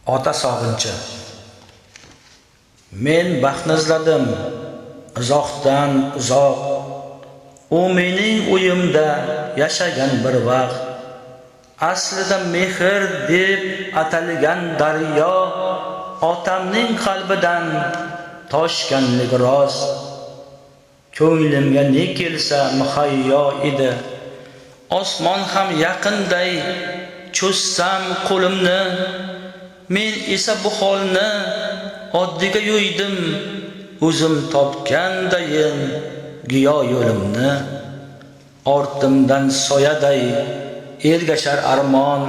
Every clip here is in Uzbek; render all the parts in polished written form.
Ota sog'inchi. Men baxtni izladim, uzoqdan uzoq. U mening uyimda yashagan bir vaqt. Aslida mehr deb atalgan daryo otamning qalbidan toshganlik rost. Ko'nglimga ne kelsa muhayyo edi. Osmon ham yaqinday cho'ssam qo'limni, men esa bu holni oddiga yo'ydim, o'zim topgandayin giyo yo'limni. Ortimdan soyaday ergashar armon,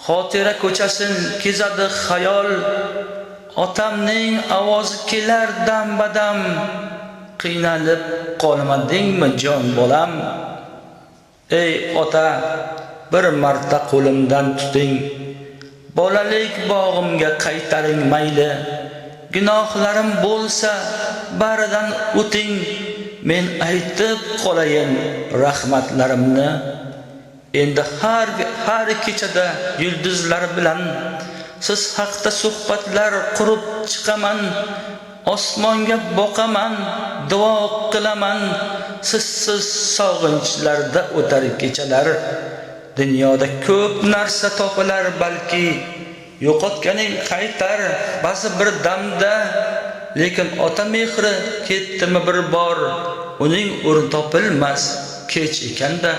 xotira ko'chasin kezadi xayol. Otamning ovozi kelar dam-badam, qiynalib qolmadingmi jon bolam? Ey ota, bir marta qo'limdan tuting, bolalik bog'imga qaytaring mayli. Gunohlarim bo'lsa baridan o'ting, men aytib qolayin rahmatlarimni. Endi har kechada yulduzlar bilan siz haqda suhbatlar qurib chiqaman. Osmonga boqaman, duo qilaman. Sizsiz sog'inchlarda o'tar kechalar. Dunyoda ko'p narsa topilar balki, yo'qotganing qaytar ba'zi bir damda. Lekin ota mehri ketdimi bir bor, uning o'rni topilmas kech ekanda.